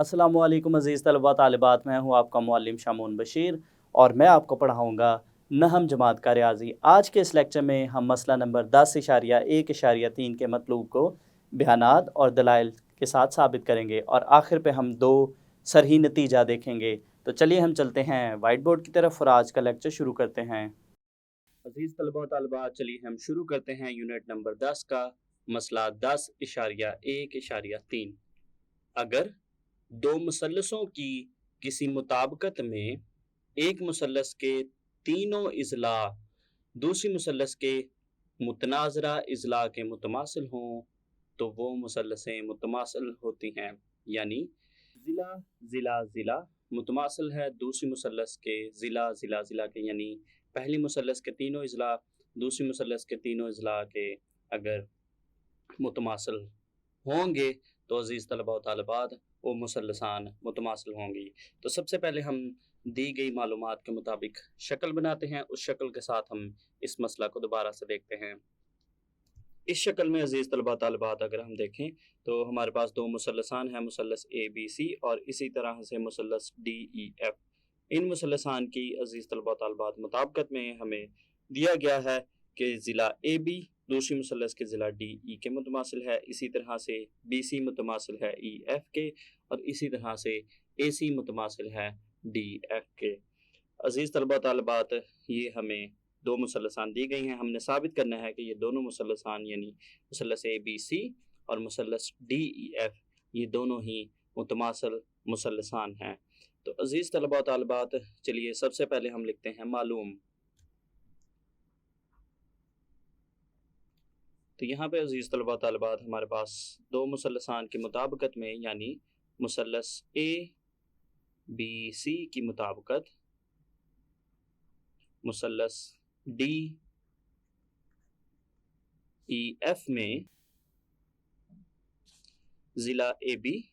अस्सलामुअलैकुम अज़ीज़ तलबा तालिबात, मैं हूँ आपका मुअल्लिम शामून बशीर और मैं आपको पढ़ाऊँगा नहम जमात का रियाज़ी। आज के इस लेक्चर में हम मसला नंबर 10.1.3 के मतलूब को बयानात और दलाइल के साथ साबित करेंगे और आखिर पे हम दो सरही नतीजा देखेंगे। तो चलिए हम चलते हैं वाइट बोर्ड की तरफ और आज का लेक्चर शुरू करते हैं। अज़ीज़ तलबा तालिबात, चलिए हम शुरू करते हैं यूनिट नंबर 10 का मसला 10.1.3। अगर दो मुसल्लसों की किसी मुताबिकत में एक मुसल्लस के तीनों इज़ला दूसरी मुसल्लस के मुतनाज़रा इज़ला के मुतमासिल हों तो वो मुसल्लसें मुतमासिल होती हैं। यानी ज़िला ज़िला ज़िला मुतमासिल है दूसरी मुसल्लस के ज़िला ज़िला ज़िला के, यानी पहली मुसल्लस के तीनों इज़ला दूसरी मुसल्लस के तीनों इज़ला के अगर मुतमासिल होंगे तो अज़ीज़ तलबा व तालिबात वो मुसल्लसान मुतमासिल होंगी। तो सबसे पहले हम दी गई मालूमात के मुताबिक शक्ल बनाते हैं, उस शक्ल के साथ हम इस मसला को दोबारा से देखते हैं। इस शक्ल में अज़ीज़ तलबा तालिबात अगर हम देखें तो हमारे पास दो मुसल्लसान हैं, मुसल्लस ए बी सी और इसी तरह से मुसल्लस डी ई एफ। इन मुसल्लसान की अज़ीज़ तलबा तालिबात मुताबिकत में हमें दिया गया है कि ज़िला ए बी दूसरी मुसल्लस के ज़िला डी ई के मुतमासिल है, इसी तरह से बी सी मुतमासिल है ई एफ के और इसी तरह से ए सी मुतमासिल है डी एफ के। अज़ीज़ तलबा तालिबात, ये हमें दो मुसल्लसान दी गई हैं, हमने साबित करना है कि ये दोनों मुसल्लसान यानी मुसल्लस ए बी सी और मुसल्लस डी ई एफ ये दोनों ही मुतमासिल मुसल्लसान हैं। तो अज़ीज़ तलबा तालिबात, चलिए सबसे पहले हम लिखते हैं मालूम। तो यहाँ पे अज़ीज़ तलबा तालिबात हमारे पास दो मुसल्लसान की मुताबिकत में यानी मुसल्लस ए बी सी की मुताबिकत मुसल्लस डी ई एफ में ज़िला ए बी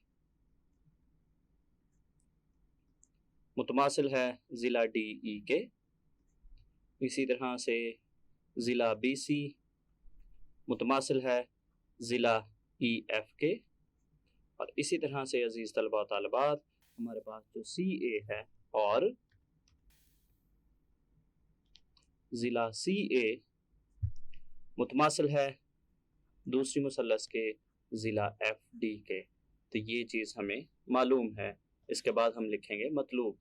मुतमासिल है ज़िला डी ई के, इसी तरह से ज़िला बी सी मुतमासिल है ज़िला ई एफ के और इसी तरह से अज़ीज़ तलबा तालिबात हमारे पास जो सी ए है और ज़िला सी ए मुतमासिल है दूसरी मुसल्लस के ज़िला एफ डी के। तो ये चीज़ हमें मालूम है। इसके बाद हम लिखेंगे मतलूब।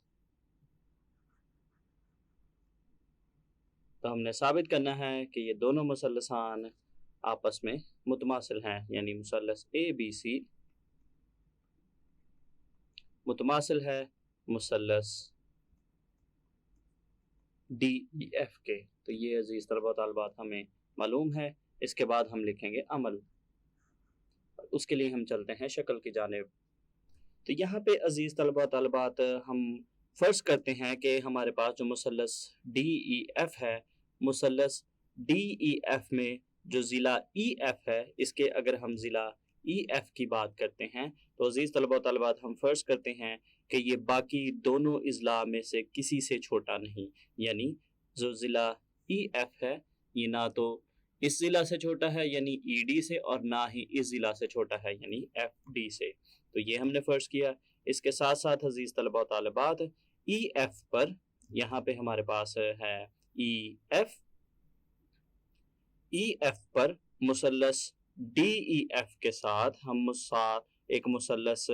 तो हमने साबित करना है कि ये दोनों मुसल्लसान आपस में मुतमासिल हैं, यानी मुसल्लस ए बी सी मुतमासिल है मुसल्लस डी ई एफ के। तो ये अज़ीज़ तलबा तालिबात हमें मालूम है। इसके बाद हम लिखेंगे अमल, उसके लिए हम चलते हैं शक्ल की जानिब। तो यहाँ पे अज़ीज़ तलबा तालिबात हम फ़र्ज़ करते हैं कि हमारे पास जो मुसल्लस डी ई एफ है, मुसल्लस डी ई एफ में जो ज़िला ई एफ है, इसके अगर हम ज़िला ई एफ की बात करते हैं तो अज़ीज़ तलबा तालिबात हम फ़र्ज़ करते हैं कि ये बाकी दोनों इज़ला में से किसी से छोटा नहीं, यानी जो ज़िला ई एफ है ये ना तो इस ज़िला से छोटा है यानी ई डी से और ना ही इस ज़िला से छोटा है यानी एफ डी से। तो ये हमने फ़र्ज़ किया। इसके साथ साथ अज़ीज़ तलबा तालिबात ई एफ पर यहाँ पे हमारे पास है ई एफ पर मुसल्लस डी ई एफ के साथ हम एक मुसल्लस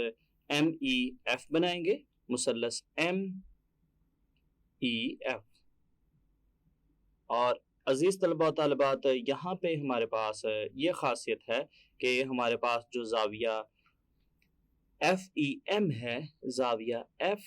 एम ई एफ बनाएंगे, मुसल्लस एम ई एफ। और अज़ीज़ तलबा तालिबात यहाँ पे हमारे पास ये ख़ासियत है कि हमारे पास जो ज़ाविया एफ ई एम है, ज़ाविया एफ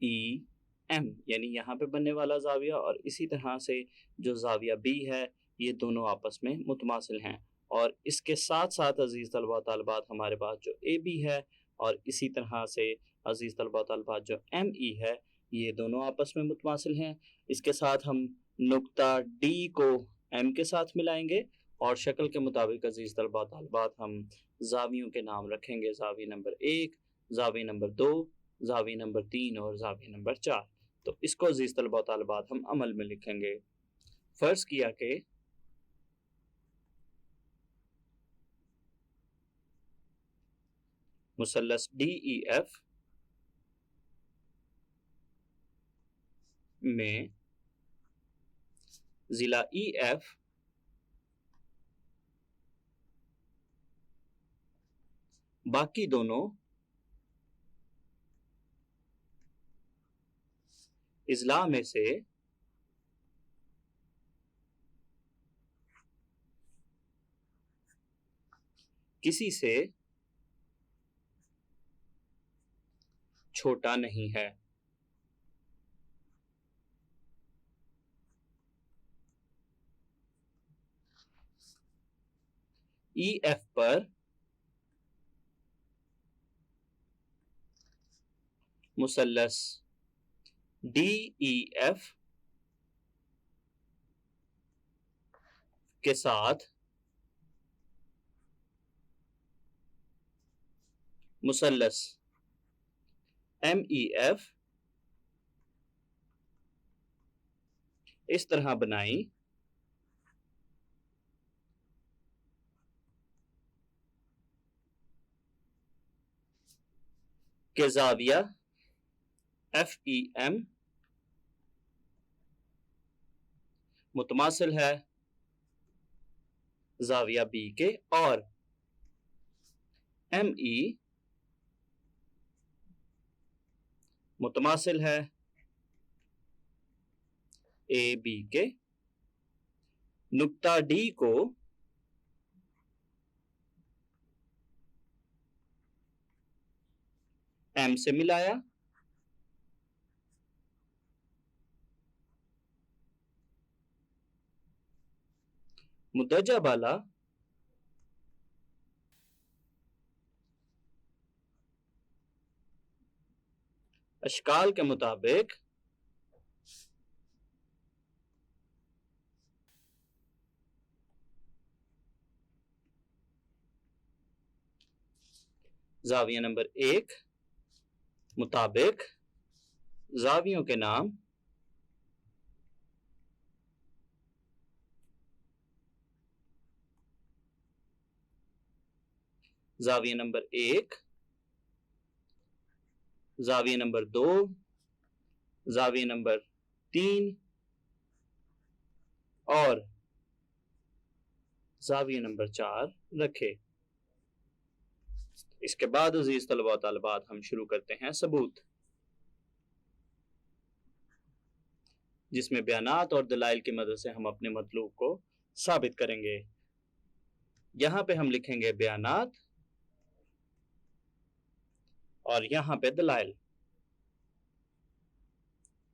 ई एम यानी यहाँ पे बनने वाला ज़ाविया और इसी तरह से जो ज़ाविया बी है, ये दोनों आपस में मुतमासिल हैं। और इसके साथ साथ अज़ीज़ तलबा तालिबात हमारे पास जो ए बी है और इसी तरह से अज़ीज़ तलबा तालिबात जो एम ई है, ये दोनों आपस में मुतमासिल हैं। इसके साथ हम नुक्ता डी को एम के साथ मिलाएंगे और शक्ल के मुताबिक अज़ीज़ तलबा तालिबात हम ज़ावियों के नाम रखेंगे, Xavi number 1, Xavi number 2, Xavi number 3 और ज़ावी नंबर 4। तो इसको अज़ीज़ तलबा तालिबात हम अमल में लिखेंगे। फ़र्ज़ किया कि मुसल्लस डी ई एफ में जिला EF बाकी दोनों इजला में से किसी से छोटा नहीं है। EF पर मुसल्लस DEF के साथ मुसल्लस MEF इस तरह बनाई कि ज़ाविया FEM मुतमासिल है ज़ाविया B के और ME मुतमासिल है AB के। नुक्ता D को M से मिलाया, मुद्दजा बाला अशकाल के मुताबिक ज़ाविया नंबर 1 मुताबिक ज़ावियों के नाम ज़ाविया नंबर 1, ज़ाविया नंबर 2, ज़ाविया नंबर 3 और ज़ाविया नंबर 4 रखे। इसके बाद अजीज तलबा व तालिबात हम शुरू करते हैं सबूत, जिसमें बयानात और दलाइल की मदद से हम अपने मतलूब को साबित करेंगे। यहां पे हम लिखेंगे बयानात और यहां पे दलाइल।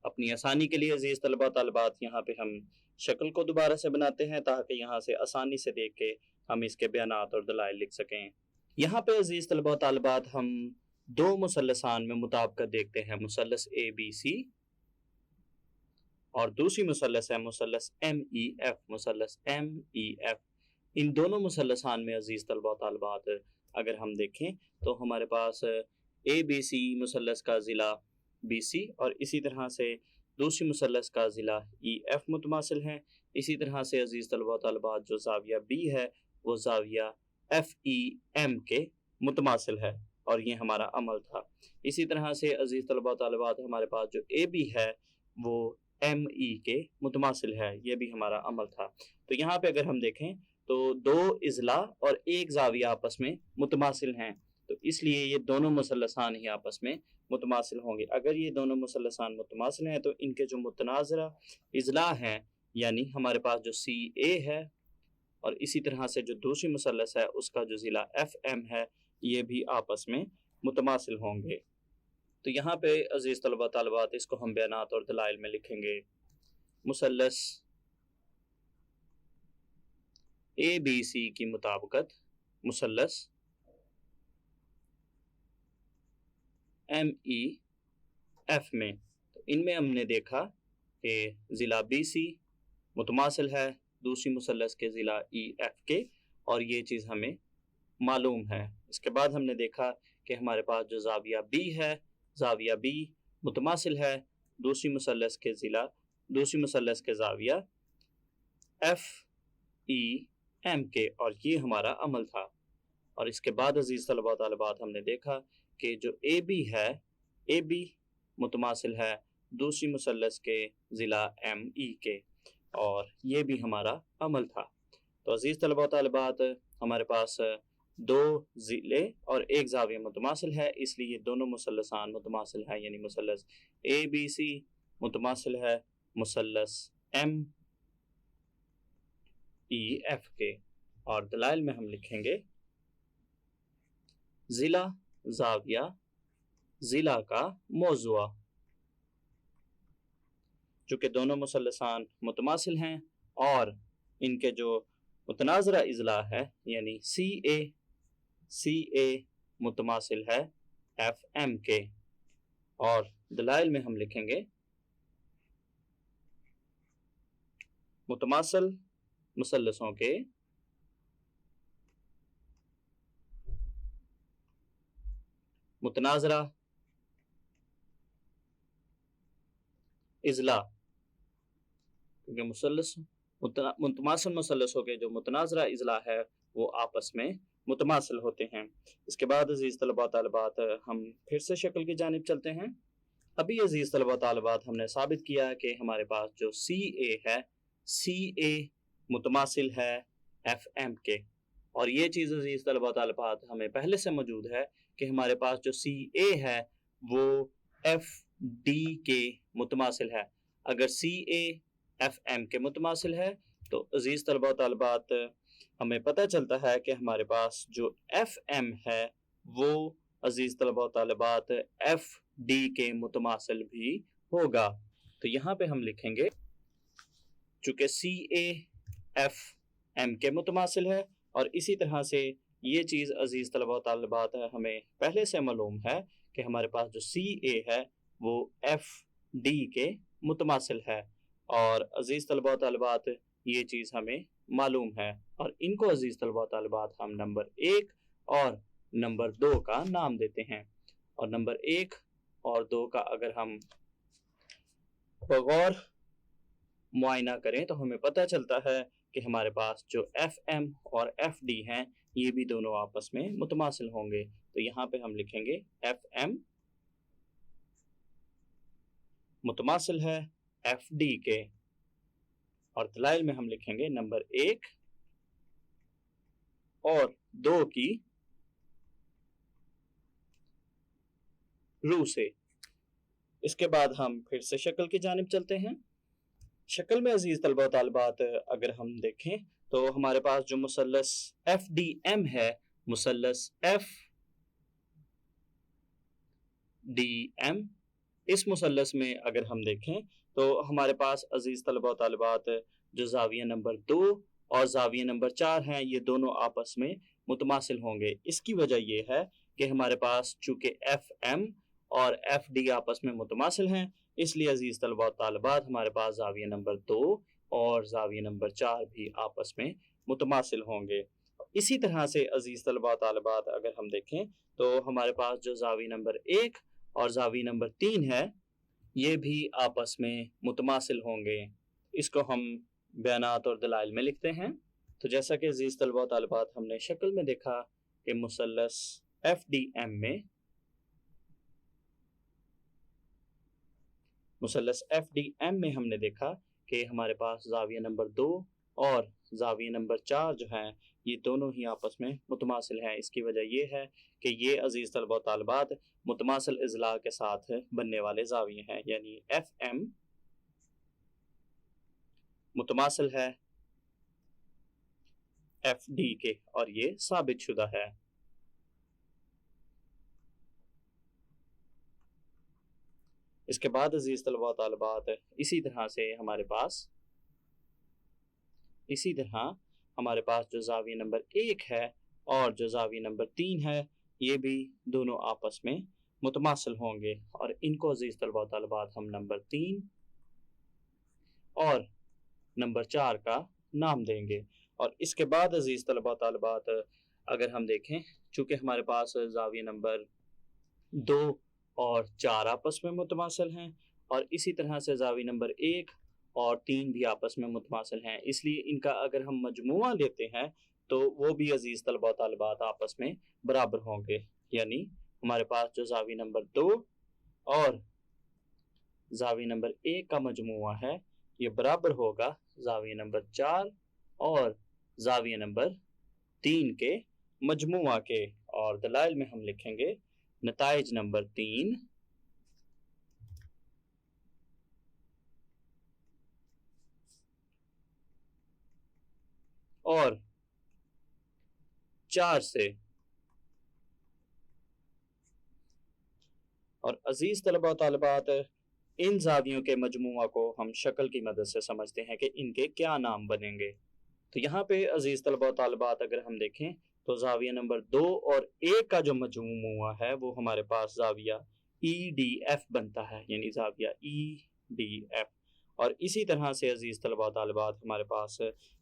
अपनी आसानी के लिए अजीज तलबा तालिबात यहाँ पे हम शक्ल को दोबारा से बनाते हैं ताकि यहाँ से आसानी से देख के हम इसके बयानात और दलाइल लिख सकें। यहाँ पे अजीज तलबा तालिबात हम दो मुसल्लसान में मुताबिकत देखते हैं, मुसल्लस ABC और दूसरी मुसल्लस है मुसल्लस MEF, मुसल्लस MEF। इन दोनों मुसल्लसान में अजीज तलबा तालिबात अगर हम देखें तो हमारे पास ABC मुसल्लस का ज़िला BC और इसी तरह से दूसरी मुसल्लस का ज़िला EF मुतमासिल हैं। इसी तरह से अजीज तलबा तालिबात जो ज़ाविया B है वो ज़ाविया FEM के मुतमासिल है और ये हमारा अमल था। इसी तरह से अजीज तलबा तालिबात हमारे पास जो AB है वो ME के मुतमासिल है, ये भी हमारा अमल था। तो यहाँ पे अगर हम देखें तो दो इजला और एक ज़ाविया आपस में मुतमासिल हैं, तो इसलिए ये दोनों मुसल्लसान ही आपस में मुतमासिल होंगे। अगर ये दोनों मुसल्लसान मुतमासिल हैं तो इनके जो मुतनाज़रा इजला हैं, यानी हमारे पास जो CA है और इसी तरह से जो दूसरी मुसल्लस है उसका जो ज़िला FM है, ये भी आपस में मुतमासिल होंगे। तो यहाँ पे अजीज तलबा तालिबात इसको हम बयानात और दलाइल में लिखेंगे। मुसल्लस ABC की मुताबिकत मुसल्लस MEF में, तो इनमें हमने देखा कि ज़िला BC मुतमासिल है दूसरी मुसल्लस के ज़िला EF के, और ये चीज़ हमें मालूम है। इसके बाद हमने देखा कि हमारे पास जो ज़ाविया B है, ज़ाविया B मुतमासिल है दूसरी मुसल्लस के ज़िला दूसरी मुसल्लस के ज़ाविया FEM के, और ये हमारा अमल था। और इसके बाद अजीज़ तलबा तालिबात हमने देखा कि जो AB है, AB मुतमासिल है दूसरी मुसल्लस के ज़िला ME के, और ये भी हमारा अमल था। तो अज़ीज़ तलबा व तालिबात, हमारे पास दो ज़िले और एक ज़ाविया मुतमासिल है, इसलिए दोनों मुसल्लसान मुतमासिल हैं, यानी मुसल्लस ABC मुतमासिल है मुसल्लस MEF के। और दलाइल में हम लिखेंगे ज़िला, ज़ाविया, ज़िला का मौज़ुआ। चूँकि दोनों मुसल्लसान मुतमासिल हैं और इनके जो मुतनाज़रा इज़ला है यानी CA मुतमासिल है FM के। और दलाइल में हम लिखेंगे मुतमासिल मुसल्लसों के मुतनाज़रा इज़ला, क्योंकि मुतमासिल मुसल्लसों के जो मुतनाज़रा इज़ला है वो आपस में मुतमासिल होते हैं। इसके बाद अज़ीज़ तलबा तालिबात, हम फिर से शक्ल की जानिब चलते हैं। अभी अज़ीज़ तलबा तालिबात, हमने साबित किया कि हमारे पास जो CA है, CA मुतमासिल है FM के। और ये चीज़ अज़ीज़ तलबा तालिबात हमें पहले से मौजूद है कि हमारे पास जो CA है वो FD के मुतमासिल है। अगर CA FM के मुतमासिल है तो अज़ीज़ तलबा तालिबात हमें पता चलता है कि हमारे पास जो FM है वो अज़ीज़ तलबा तालिबात FD के मुतमासिल भी होगा। तो यहाँ पे हम लिखेंगे चूँकि CA FM के मुतमासिल है, और इसी तरह से ये चीज़ अज़ीज़ तलबा तालिबात हमें पहले से मालूम है कि हमारे पास जो CA है वो FD के मुतमासिल है। और अज़ीज़ तलबा तालिबात ये चीज़ हमें मालूम है, और इनको अज़ीज़ तलबा तालिबात हम नंबर 1 और नंबर 2 का नाम देते हैं। और नंबर 1 और 2 का अगर हम बगौर मुआयना करें तो हमें पता चलता है कि हमारे पास जो FM और FD हैं ये भी दोनों आपस में मुतमासिल होंगे। तो यहाँ पे हम लिखेंगे FM मुतमासिल है FD के। और दलाइल में हम लिखेंगे नंबर 1 और 2 की रू से। इसके बाद हम फिर से शक्ल की जानिब चलते हैं। शक्ल में अज़ीज़ तलबा तालिबात अगर हम देखें तो हमारे पास जो मुसल्लस FDM है, मुसल्लस FDM, इस मुसल्लस में अगर हम देखें तो हमारे पास अज़ीज़ तलबा तालिबात जो ज़ाविया नंबर 2 और ज़ाविया नंबर 4 हैं ये दोनों आपस में मुतमासिल होंगे। इसकी वजह ये है कि हमारे पास चूँकि FM और FD आपस में मुतमासिल हैं, इसलिए अज़ीज़ तलबा तालिबात हमारे पास ज़ाविया नंबर 2 और ज़ाविया नंबर 4 भी आपस में मुतमासिल होंगे। इसी तरह से अज़ीज़ तलबा तालिबात अगर हम देखें तो हमारे पास जो ज़ाविया नंबर 1 और ज़ाविया नंबर 3 है ये भी आपस में मुतमासिल होंगे। इसको हम बयानात और दलाइल में लिखते हैं। तो जैसा कि अज़ीज़ तलबा तालिबात हमने शक्ल में देखा कि मुसल्लस FDM में हमने देखा कि हमारे पास ज़ाविया नंबर 2 और ज़ाविया नंबर 4 जो हैं ये दोनों ही आपस में मुतमासिल हैं। इसकी वजह ये है कि ये अज़ीज़ तलबा तालिबात मुतमासिल इज़ला के साथ बनने वाले ज़ाविये हैं, यानी FM मुतमासिल है FD के, और ये साबित शुदा है। इसके बाद अज़ीज़ तलबा तालिबात इसी तरह हमारे पास जो ज़ाविया नंबर 1 है और जो ज़ाविया नंबर 3 है ये भी दोनों आपस में मुतमासिल होंगे, और इनको अज़ीज़ तलबा तालिबात हम नंबर 3 और नंबर 4 का नाम देंगे। और इसके बाद अज़ीज़ तलबा तालिबात अगर हम देखें, चूँकि हमारे पास ज़ाविया नंबर 2 और 4 आपस में मुतमासिल हैं, और इसी तरह से ज़ाविया नंबर 1 और 3 भी आपस में मुतमासिल हैं, इसलिए इनका अगर हम मजमुआ लेते हैं तो वो भी अज़ीज़ तलबा तालिबात आपस में बराबर होंगे। यानी हमारे पास जो ज़ाविया नंबर 2 और जाविया नंबर 1 का मजमुआ है ये बराबर होगा जाविया नंबर 4 और जाविया नंबर 3 के मजमुआ के। और दलाइल में हम लिखेंगे नताइज नंबर 3 और 4 से। और अजीज तलबा व तालिबात, इन जावियों के मजमुआ को हम शक्ल की मदद से समझते हैं कि इनके क्या नाम बनेंगे। तो यहाँ पे अजीज तलबा व तालिबात अगर हम देखें तो जाविया नंबर 2 और 1 का जो मजमुआ है वो हमारे पास जाविया EDF बनता है, यानी जाविया EDF। और इसी तरह से अजीज तलबा व तालिबात हमारे पास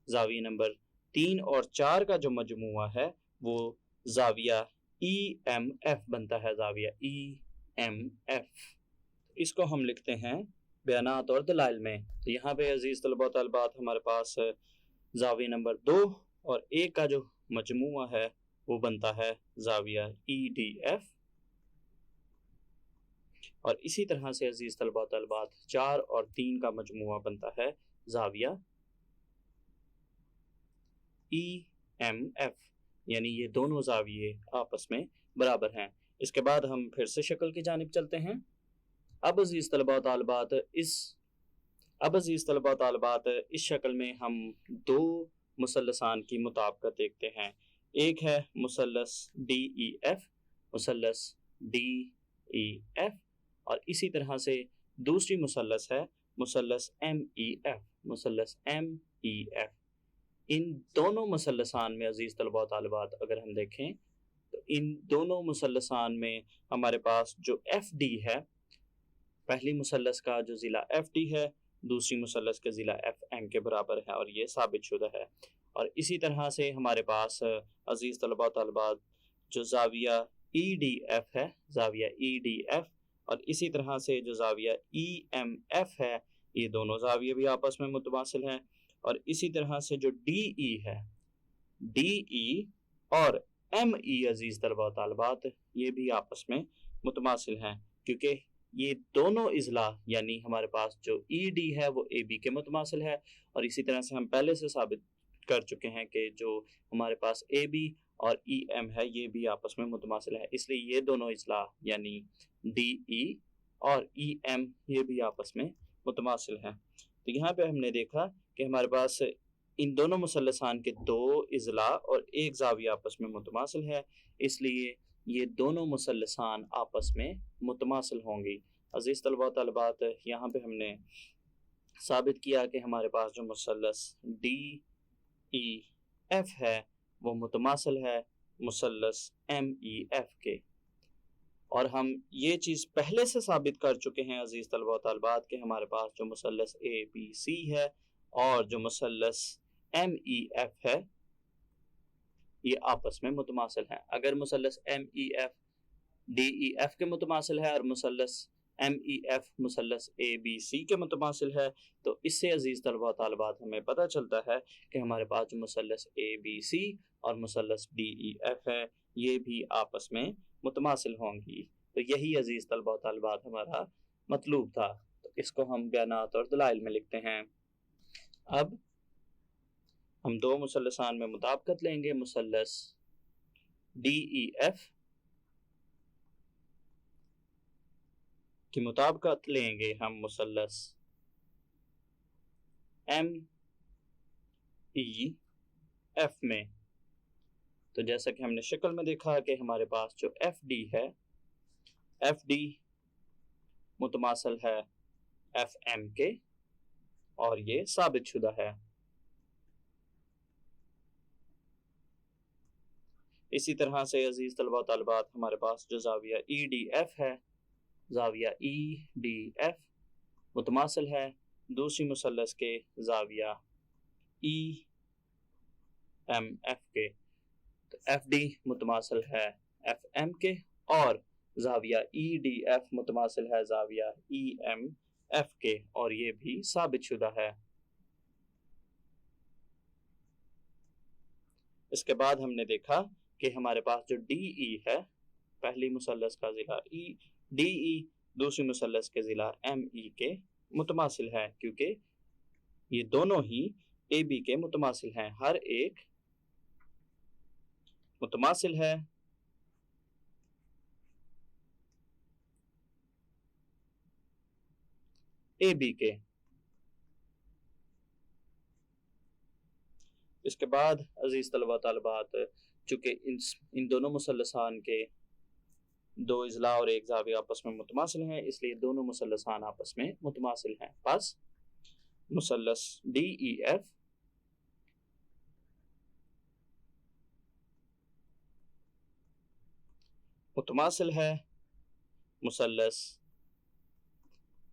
जाविया नंबर 3 और 4 का जो मजमुआ है वो जाविया EMF बनता है, जाविया EMF। इसको हम लिखते हैं बयानात और दलाइल में। तो यहाँ पे अजीज तलबा व तालिबात हमारे पास जाविया नंबर 2 और 1 का जो मजमुआ है वो बनता है जाविया EDF। और इसी तरह से अजीज तलबा व तालिबात 4 और 3 का मजमुआ बनता है जाविया EMF, यानी ये दोनों जाविये आपस में बराबर हैं। इसके बाद हम फिर से शक्ल की जानिब चलते हैं। अब अजीज तलबा व तालिबात इस शक्ल में हम दो मुसल्लसान की मुताबिकत देखते हैं। एक है मुसल्लस DEF, मुसल्लस DEF, और इसी तरह से दूसरी मुसल्लस है मुसल्लस MEF, मुसल्लस MEF। इन दोनों मुसल्लसान में अजीज तलबा व तालिबात अगर हम देखें तो इन दोनों मुसल्लसान में हमारे पास जो FD है, पहली मुसल्लस का जो ज़िला FD है दूसरी मुसल्लस के ज़िला FM के बराबर है और ये साबित शुदा है। और इसी तरह से हमारे पास अजीज तलबा व तालिबात जो जाविया EDF है, जाविया EDF, और इसी तरह से जो जाविया EMF है, ये दोनों जाविये भी आपस में मुतमासिल हैं। और इसी तरह से जो DE है, DE और ME अजीज तलबा व तालिबात ये भी आपस में मुतमासिल हैं, क्योंकि ये दोनों इज़ला यानी हमारे पास जो ED है वो AB के मुतमासिल है। और इसी तरह से हम पहले से साबित कर चुके हैं कि जो हमारे पास AB और EM है ये भी आपस में मुतमासिल है, इसलिए ये दोनों इज़ला यानी DE और EM ये भी आपस में मुतमासिल हैं। तो यहाँ पे हमने देखा कि हमारे पास इन दोनों मुसल्लसान के दो इज़ला और एक जाविया आपस में मुतमासिल है, इसलिए ये दोनों मुसल्लसान आपस में मुतमासिल होंगी। अजीज तलबा व तालिबात, यहाँ पे हमने साबित किया कि हमारे पास जो मुसल्लस DEF है वो मुतमासिल है मुसल्लस MEF के। और हम ये चीज़ पहले से साबित कर चुके हैं अजीज तलबा व तालिबात कि हमारे पास जो मुसल्लस ABC है और जो मुसल्लस MEF है ये आपस में मुतमासिल हैं। अगर मुसल्लस MEF DEF के मुतमासिल है और मुसल्लस MEF मुसल्लस ABC के मुतमासिल है, तो इससे अजीज तलबा व तालिबात हमें पता चलता है कि हमारे पास जो मुसल्लस ABC और मुसल्लस DEF है ये भी आपस में मुतमासिल होंगी। तो यही अजीज तलबा व तालिबात हमारा मतलूब था। तो इसको हम बयानात और दलाइल में लिखते हैं। अब हम दो मुसल्लसान में मुताबिकत लेंगे। मुसल्लस DEF की मुताबिकत लेंगे हम मुसल्लस MEF में। तो जैसा कि हमने शक्ल में देखा कि हमारे पास जो FD है, FD मुतमासिल है FM के और ये साबित शुदा है। इसी तरह से अजीज तलबा व तालिबात हमारे पास जो जाविया EDF है, जाविया EDF मुतमासिल है दूसरी मुसल्लस के जाविया EMF के। तो FD मुतमासिल है FM के और जाविया EDF मुतमासिल है जाविया EMF के, और ये भी साबित शुदा है। इसके बाद हमने देखा कि हमारे पास जो DE है, पहली मुसल्लस का ज़िला DE दूसरी मुसल्लस के ज़िला ME के मुतमासिल है, क्योंकि ये दोनों ही AB के मुतमासिल हैं। हर एक मुतमासिल है AB के। इसके बाद अजीज तलबा तालिबात, चूंकि इन दोनों मुसल्लसान के दो इजला और एक जाविया आपस में मुतमासिल हैं, इसलिए दोनों मुसल्लसान आपस में मुतमासिल हैं। बस मुसल्लस DEF मुतमासिल है मुसल्लस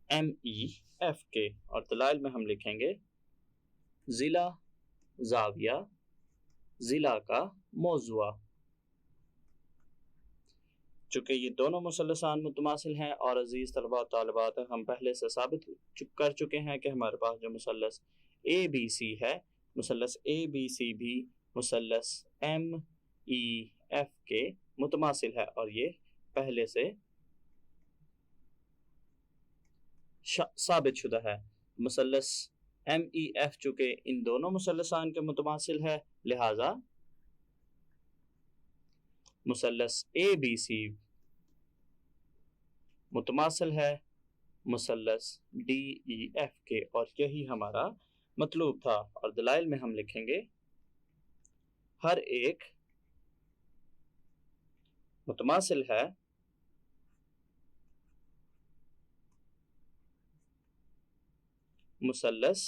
MEF के। और दलाइल में हम लिखेंगे जिला, जाविया, जिला का मौजुआ। चूंकि ये दोनों मुसल्लसान मुतमासिल हैं और अजीज तलबा तालिबात, हम पहले से साबित कर चुके हैं कि हमारे पास जो मुसल्लस ABC है, मुसल्लस ABC भी मुसल्लस MEF के मुतमासिल है, और ये पहले से साबित शुदा है। मुसल्लस MEF चूंकि इन दोनों मुसल्लसान के मुतमासिल है, लिहाजा मुसल्लस ABC मुतमासिल है मुसल्लस DEF के, और यही हमारा मतलूब था। और दलाइल में हम लिखेंगे हर एक मुतमासिल है मुसल्लस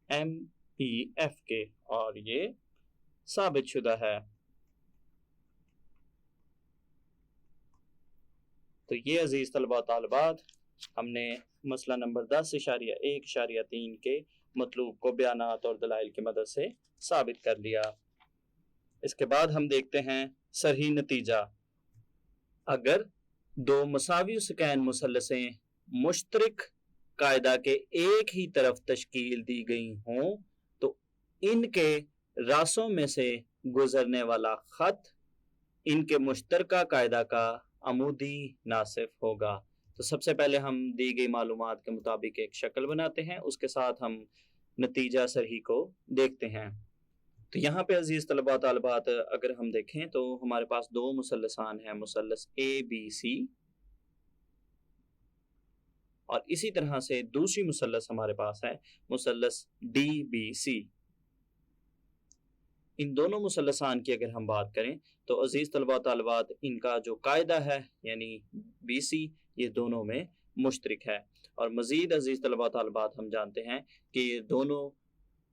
MEF के, और ये साबित शुदा है। तो ये अजीज तलबा तालिबात, हमने मसला नंबर 10.1.3 के मतलूब को बयानात और दलाइल की मदद से साबित कर लिया। इसके बाद हम देखते हैं सरही नतीजा। अगर दो मसावी सकैन मुसल्लसें मुश्तरक कायदा के एक ही तरफ तश्कील दी गई हों, तो इनके रासों में से गुजरने वाला खत इनके मुश्तरका कायदा का अमूदी नासिफ होगा। तो सबसे पहले हम दी गई मालूमात के मुताबिक एक शक्ल बनाते हैं, उसके साथ हम नतीजा सरही को देखते हैं। तो यहाँ पे अजीज तलबा तालिबात, अगर हम देखें तो हमारे पास दो मुसल्लसान हैं, मुसल्लस ABC, और इसी तरह से दूसरी मुसल्लस हमारे पास है मुसल्लस DBC। इन दोनों मुसल्लसान की अगर हम बात करें तो अजीज तलबा तालिबात, इनका जो कायदा है यानी BC, ये दोनों में मुश्तरक है। और मजीद अजीज तलबा तालिबात, हम जानते हैं कि ये दोनों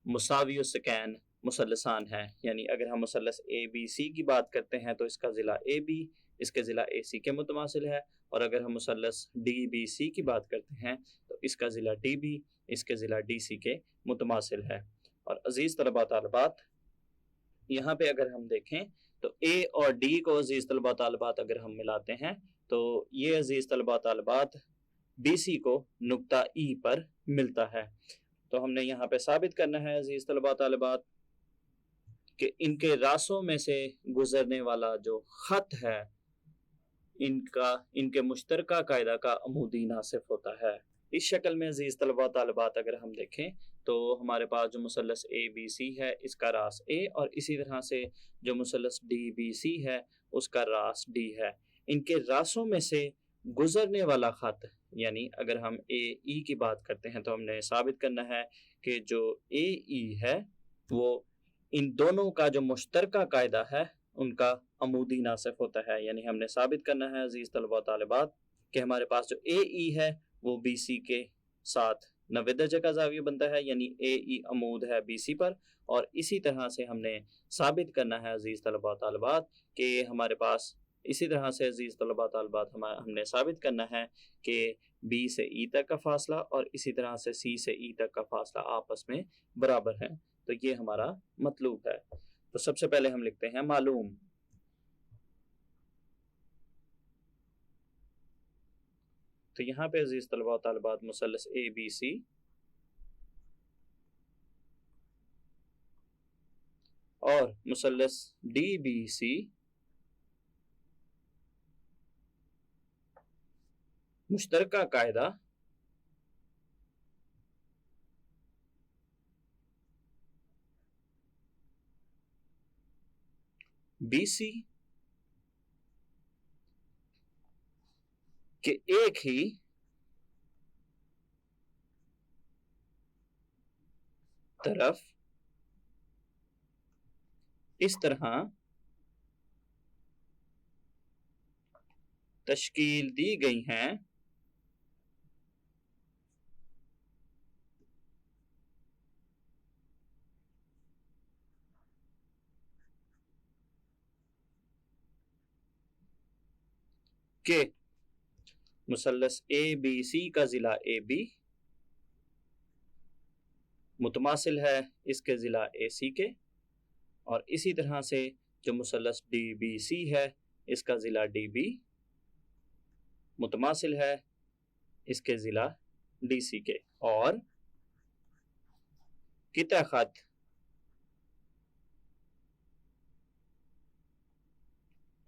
मुसावी सकैन मुसल्लसान हैं, यानी अगर हम मुसल्लस ABC की बात करते हैं तो इसका ज़िला AB इसके ज़िला AC के मुतमासिल है, और अगर हम मुसल्लस DBC की बात करते हैं तो इसका ज़िला DB इसके ज़िला DC के मुतमासिल है। और अजीज तलबा तालिबात, यहाँ पे अगर हम देखें तो A और D को अजीज तलबा तालिबात अगर हम मिलाते हैं तो ये अजीज तलबा तालिबात BC को नुक्ता E पर मिलता है। तो हमने यहाँ पे साबित करना है अजीज तलबा तालिबात कि इनके रासों में से गुजरने वाला जो खत है, इनके मुश्तरका कायदा का अमूदी नासिफ होता है। इस शक्ल में अजीज तलबा तालिबात अगर हम देखें तो हमारे पास जो मुसल्लस ABC है, इसका रास A, और इसी तरह से जो मुसल्लस DBC है उसका रास D है। इनके रासों में से गुजरने वाला खत, यानी अगर हम AE की बात करते हैं तो हमने साबित करना है कि जो AE है वो इन दोनों का जो मुश्तरका कायदा है उनका अमूदी नासिफ होता है। यानी हमने साबित करना है अजीज तलबा तालिबात कि हमारे पास जो AE है वो BC के साथ 90 दर्जे का ज़ाविया बनता है, यानी AE अमूद है BC पर। और इसी तरह से हमने साबित करना है अजीज तलबा तालिबात कि हमारे पास इसी तरह से अजीज तलबा तालिबात हमने साबित करना है कि B से E तक का फासला और इसी तरह से C से E तक का फासला आपस में बराबर है। तो ये हमारा मतलूब है। तो सबसे पहले हम लिखते हैं मालूम। तो यहाँ पे अजीज तलबा तालिबात मुसल्लस ABC और मुसल्लस DBC मुश्तरका कायदा BC के एक ही तरफ इस तरह तश्कील दी गई हैं कि मुसल्लस ABC का ज़िला AB मुतमासिल है इसके ज़िला AC के, और इसी तरह से जो मुसल्लस DBC है इसका ज़िला DB मुतमासिल है इसके ज़िला DC के, और किता खत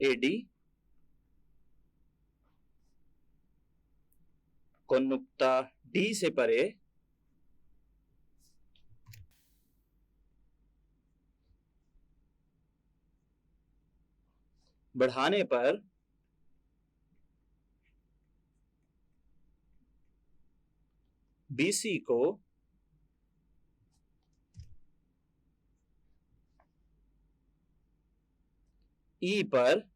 AD को नुक्ता D से परे बढ़ाने पर BC को E पर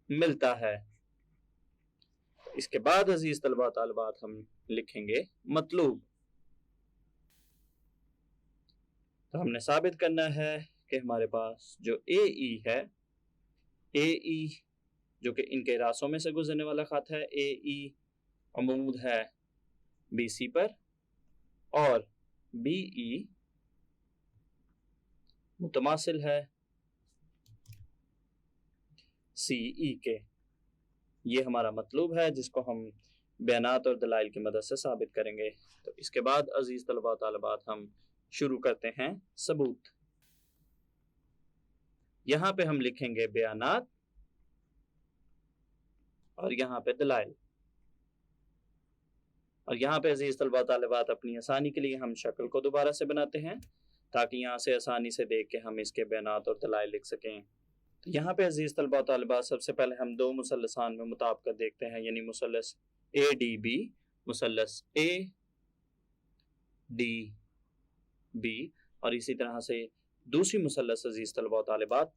मिलता है। इसके बाद अजीज तलबा तालिबात हम लिखेंगे मतलूब। तो हमने साबित करना है कि हमारे पास जो AE है, AE जो कि इनके रास्तों में से गुजरने वाला खत है, AE अमूद है BC पर, और BE मुतमासिल है CE के। ये हमारा मतलूब है जिसको हम बयानात और दलाइल की मदद से साबित करेंगे। तो इसके बाद अजीज तलबा तालिबात हम शुरू करते हैं सबूत। यहाँ पे हम लिखेंगे बयानात और यहाँ पे दलाइल, और यहाँ पे अजीज तलबा तालिबात अपनी आसानी के लिए हम शक्ल को दोबारा से बनाते हैं ताकि यहाँ से आसानी से देख के हम इसके बयानात और दलाइल लिख सकें। तो यहाँ पे अजीज तलबा तालिबात सबसे पहले हम दो मुसल्लसान में मुताबिकत देखते हैं, यानी मुसल्लस ADB, मुसल्लस ADB, और इसी तरह से दूसरी मुसल्लस अजीज तलबा तालिबात,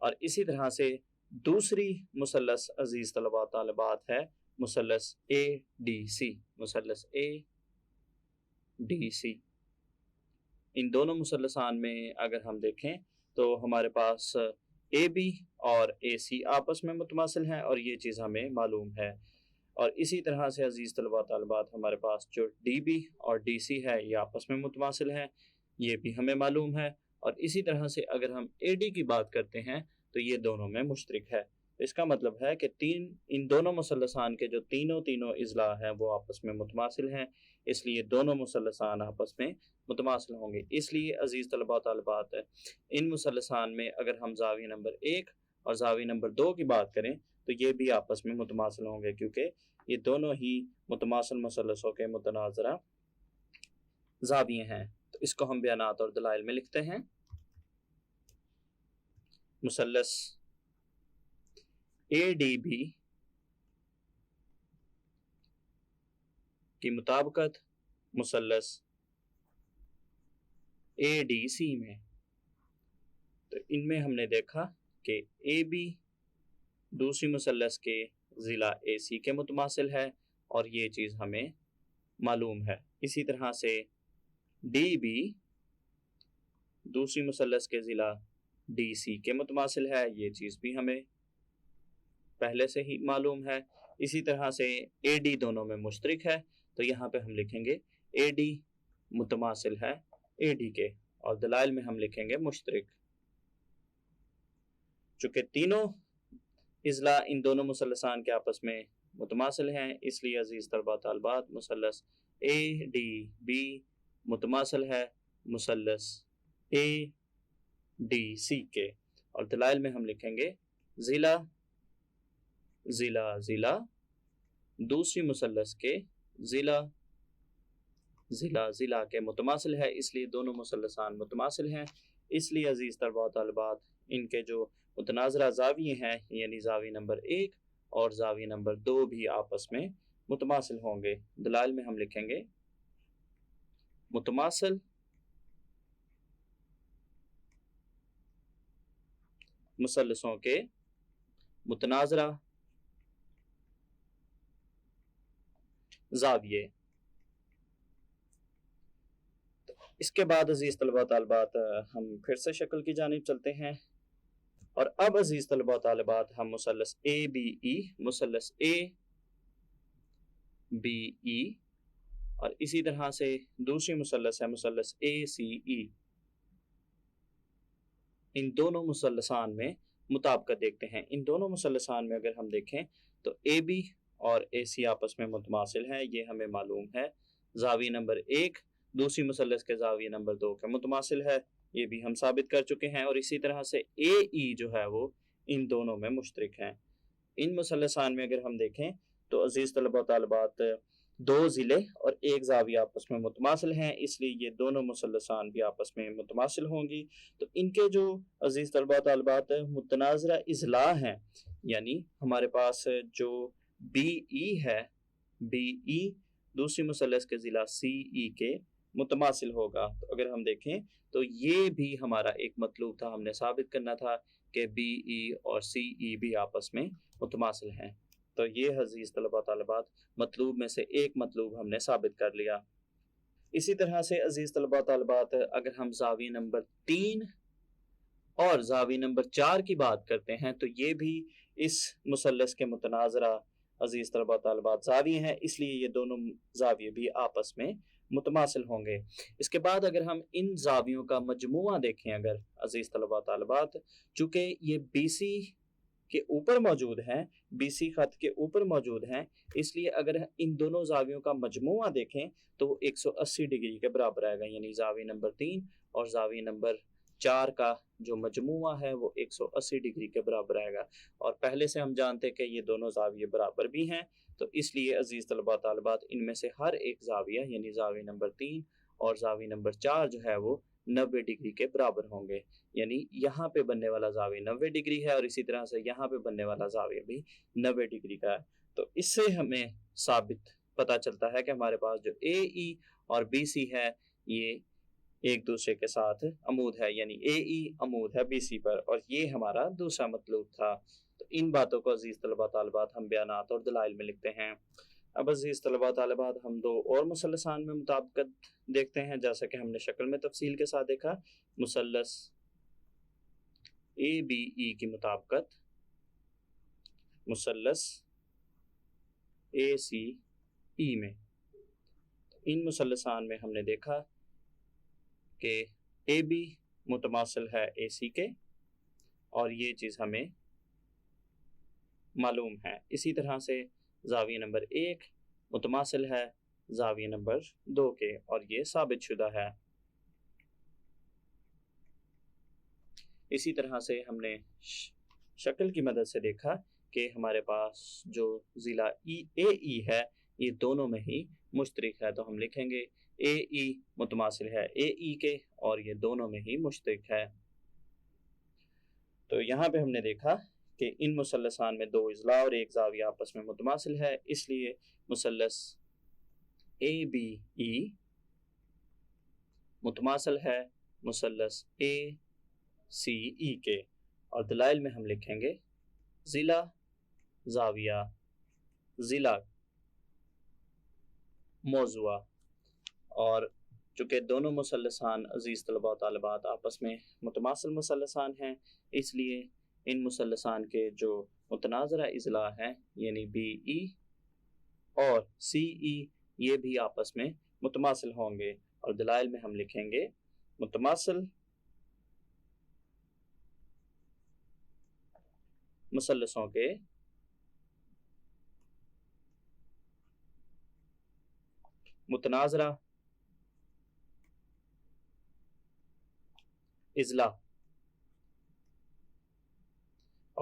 और इसी तरह से दूसरी मुसल्लस अजीज तलबा तालिबात है मुसल्लस ADC, मुसल्लस ADC। इन दोनों मुसल्लसान में अगर हम देखें तो हमारे पास AB और AC आपस में मुतमासिल हैं और ये चीज़ हमें मालूम है। और इसी तरह से अजीज़ तलबा तालिबात हमारे पास जो DB और DC है ये आपस में मुतमासिल हैं, ये भी हमें मालूम है। और इसी तरह से अगर हम AD की बात करते हैं तो ये दोनों में मुश्तरिक है। तो इसका मतलब है कि इन दोनों मुसल्लसान के जो तीनों इज़ला हैं वो आपस में मुतमासिल हैं, इसलिए दोनों मुसल्लसान आपस में मुतमासिल होंगे। इसलिए अजीज़ तलबा तालिबात इन मुसल्लसान में अगर हम ज़ाविया नंबर 1 और ज़ाविया नंबर 2 की बात करें तो ये भी आपस में मुतमासिल होंगे, क्योंकि ये दोनों ही मुतमासिल मुसल्लसों के मुतनाज़रा ज़ाविये हैं। तो इसको हम बयानात और दलाइल में लिखते हैं। मुसल्लस ADB की मुताबिकत मुसल्लस ADC में। तो इनमें हमने देखा कि AB दूसरी मुसल्लस के ज़िला AC के मुतमासिल है और ये चीज़ हमें मालूम है। इसी तरह से DB दूसरी मुसल्लस के ज़िला DC के मुतमासिल है, ये चीज़ भी हमें पहले से ही मालूम है। इसी तरह से AD दोनों में मुश्तरिक है, तो यहाँ पे हम लिखेंगे AD मुतमासिल है AD के, और दलाइल में हम लिखेंगे मुश्तरिक। चूँकि तीनों इज़ला इन दोनों मुसल्लसान के आपस में मुतमासिल हैं, इसलिए अजीज़ तलबा तालिबात मुसल्लस ADB मुतमासिल है मुसल्लस ADC के, और दलाइल में हम लिखेंगे जिला जिला जिला दूसरी मुसल्लस के जिला जिला जिला के मुतमासिल है, इसलिए दोनों मुसल्लसान मुतमासिल हैं। इसलिए अजीज तलबा तलबात इनके जो मुतनाज़रा ज़ाविये हैं यानी ज़ावी नंबर 1 और ज़ावी नंबर 2 भी आपस में मुतमासिल होंगे। दलाइल में हम लिखेंगे मुतमासिल मुसल्लसों के मुतनाज़रा ज़ाविये। इसके बाद अजीज तलबा तालिबात हम फिर से शक्ल की जानिब चलते हैं और अब अजीज तलबा तालिबात हम मुसल्लस A B E, मुसल्लस A B E और इसी तरह से दूसरी मुसल्लस है मुसल्लस ए सी ई, इन दोनों मुसल्लसान में मुताबिकत देखते हैं। इन दोनों मुसल्लसान में अगर हम देखें तो ए बी और ए सी आपस में मुतमासिल हैं, ये हमें मालूम है। ज़ावी नंबर 1 दूसरी मुसल्लस के ज़ाविये नंबर 2 के मुतमासिल है, ये भी हम साबित कर चुके हैं। और इसी तरह से ए ई जो है वो इन दोनों में मुश्तरिक हैं। इन मुसल्लसान में अगर हम देखें तो अजीज़ तलबा तालिबात 2 ज़िले और 1 ज़ाविया आपस में मुतमासिल हैं, इसलिए ये दोनों मुसल्लसान भी आपस में मुतमासिल होंगी। तो इनके जो अजीज़ तलबा तालिबात मुतनाज़रा इज़ला हैं, यानी हमारे पास जो बी ई है, बी ई दूसरी मुसल्लस के ज़िला सी ई के मुतमासिल होगा। तो अगर हम देखें तो ये भी हमारा एक मतलूब था, हमने साबित करना था कि बी ई और सी ई भी आपस में मुतमासिल हैं। तो ये अज़ीज़ तलबा तालिबात मतलूब में से एक मतलूब हमने साबित कर लिया। इसी तरह से अज़ीज़ तलबा तालिबात अगर हम ज़ावी नंबर 3 और ज़ावी नंबर 4 की बात करते हैं तो ये भी इस मुसल्लस के मुतनाज़रा अज़ीज़ तलबा तालिबात ज़ाविये हैं, इसलिए ये दोनों ज़ाविये भी आपस में मुतमासिल होंगे। इसके बाद अगर हम इन ज़ावियों का मजमुआ देखें अगर अज़ीज़ तलबा तालिबात, चूँकि ये BC के ऊपर मौजूद हैं, BC खत के ऊपर मौजूद हैं, इसलिए अगर इन दोनों ज़ावियों का मजमुआ देखें तो वो 180 डिग्री के बराबर आएगा, यानी ज़ावी नंबर 3 और ज़ावी नंबर 4 का जो मजमुआ है वो 180 डिग्री के बराबर आएगा। और पहले से हम जानते हैं कि ये दोनों ज़ाविये बराबर भी हैं, तो इसलिए अजीज़ तलबा तालिबात इनमें से हर एक ज़ाविया यानी ज़ावी नंबर 3 और ज़ावी नंबर 4 जो है वो 90 डिग्री के बराबर होंगे। यानी यहाँ पे बनने वाला ज़ाविया 90 डिग्री है और इसी तरह से यहाँ पे बनने वाला ज़ाविया भी 90 डिग्री का है। तो इससे हमें साबित पता चलता है कि हमारे पास जो ए ई और बी सी है ये एक दूसरे के साथ अमूद है, यानी ए ई अमूद है BC पर, और ये हमारा दूसरा मतलूब था। तो इन बातों को अजीज़ तलबा तालिबात हम बयानात और दलाइल में लिखते हैं। अब अजीज़ तलबा तालिबात हम 2 और मुसल्लसान में मुताबिकत देखते हैं, जैसा कि हमने शक्ल में तफसील के साथ देखा। मुसल्लस ए बी ई की मुताबिकत मुसल्लस ए सी ई में। इन मुसल्लसान में हमने देखा कि ए बी मुतमासिल है ए सी के, और ये चीज़ हमें मालूम है। इसी तरह से ज़ाविया नंबर 1 मुतमासिल है ज़ाविया नंबर 2 के, और ये साबित शुदा है। इसी तरह से हमने शक्ल की मदद से देखा कि हमारे पास जो ज़िला ए ई है ये दोनों में ही मुश्तरिक है। तो हम लिखेंगे ए ई मुतमासिल है ए ई के, और ये दोनों में ही मुश्तरिक है। तो यहाँ पे हमने देखा कि इन मुसल्लसान में 2 इज़ला और 1 ज़ाविया आपस में मुतमासिल है, इसलिए मुसल्लस ए बी ई मुतमासिल है मुसल्लस ए सी ई के। और दलाइल में हम लिखेंगे ज़िला ज़ाविया ज़िला मौज़ूआ। और चूँकि दोनों मुसल्लसान अज़ीज़ तलबा तालिबात आपस में मुतमासिल मुसल्लसान हैं, इसलिए इन मुसल्लसान के जो मुतनाज़रा इज़ला हैं यानी बी ई और सी ई ये भी आपस में मुतमासिल होंगे। और दलाइल में हम लिखेंगे मुतमासिल मुसल्लसों के मुतनाज़रा इज़ला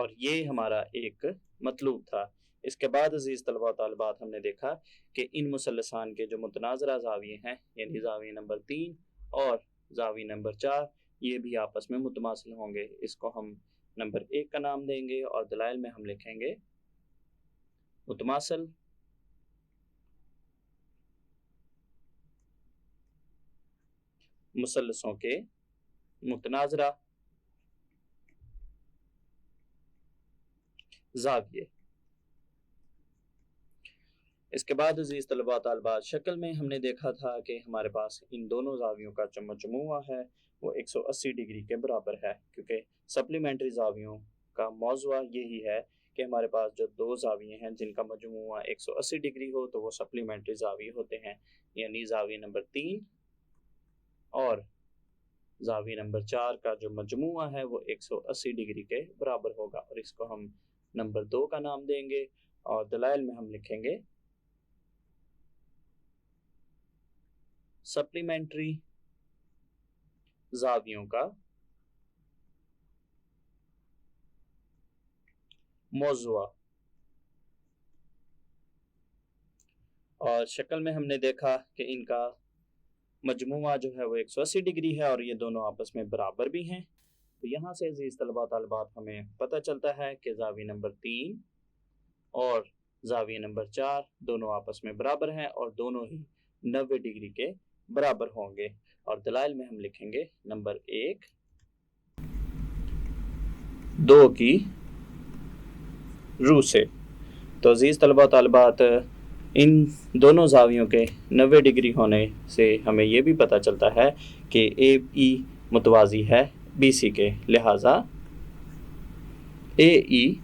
और ये हमारा एक मतलूब था। इसके बाद अजीज़ तलबा व तालिबात हमने देखा कि इन मुसल्लसान के जो मुतनाज़रा ज़ाविये हैं यानी ज़ाविया नंबर 3 और ज़ाविया नंबर 4 ये भी आपस में मुतमासिल होंगे। इसको हम नंबर 1 का नाम देंगे और दलाइल में हम लिखेंगे मुतमासिल मुसल्लसों के मुतनाज़रा ज़ाविये। इसके बाद अजीज़ तलबा तालिबात शक्ल में हमने देखा था कि हमारे पास इन दोनों ज़ावियों का जो मजमूआ है वो 180 डिग्री के बराबर है, क्योंकि सप्लीमेंट्री ज़ावियों का मौज़ूआ यही है कि हमारे पास जो दो ज़ाविये हैं जिनका मजमूआ 180 डिग्री हो तो वो सप्लीमेंट्री ज़ाविये होते हैं, यानी ज़ाविया नंबर 3 और ज़ाविया नंबर 4 का जो मजमूआ है वो 180 डिग्री के बराबर होगा। और इसको हम नंबर 2 का नाम देंगे और दलाइल में हम लिखेंगे सप्लीमेंट्री ज़ावियों का मौज़ूआ। और शक्ल में हमने देखा कि इनका मजमूआ जो है वो 180 डिग्री है और ये दोनों आपस में बराबर भी हैं। तो यहाँ से अजीज़ तलबा तालिबात हमें पता चलता है कि ज़ाविया नंबर 3 और ज़ाविया नंबर 4 दोनों आपस में बराबर हैं और दोनों ही 90 डिग्री के बराबर होंगे। और दलाइल में हम लिखेंगे नंबर 1 2 की रूह से। तो अजीज़ तलबा तालिबात इन दोनों ज़ावियों के 90 डिग्री होने से हमें ये भी पता चलता है कि ए ई मुतवाज़ी है बी सी के, लिहाजा ए ई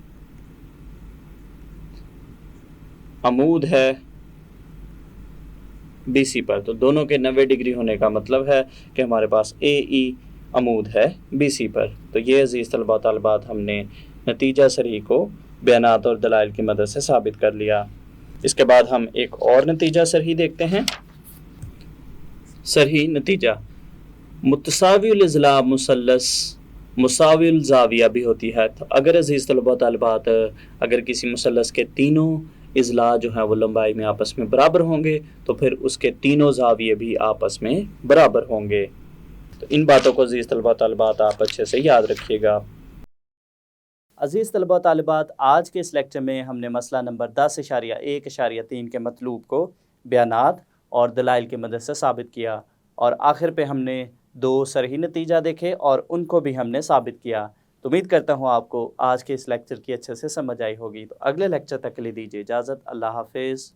अमूद है बी सी पर। तो दोनों के 90 डिग्री होने का मतलब है कि हमारे पास ए ई अमूद है बी सी पर। तो ये अजीज़ तलबा तालिबात हमने नतीजा सरी को बयानात और दलाइल की मदद से साबित कर लिया। इसके बाद हम एक और नतीजा सरही देखते हैं। सरही नतीजा मुतसाविल इज़्ला मुसल्लस मुसाविल ज़ाविया भी होती है। तो अगर अजीज़ तलबा तालिबात अगर किसी मुसल्लस के तीनों इज़्ला जो है वो लंबाई में आपस में बराबर होंगे तो फिर उसके तीनों ज़ाविये भी आपस में बराबर होंगे। तो इन बातों को अजीज़ तलबा तालिबात आप अच्छे से याद रखिएगा। अजीज़ तलबा तालिबात आज के इस लेक्चर में हमने मसला नंबर 10.1.3 के मतलूब को बयानात और दलाइल की मदद से साबित किया और आखिर पे हमने 2 सरही नतीजा देखे और उनको भी हमने साबित किया। तो उम्मीद करता हूँ आपको आज के इस लेक्चर की अच्छे से समझ आई होगी। तो अगले लेक्चर तक के लिए दीजिए इजाज़त। अल्लाह हाफिज़।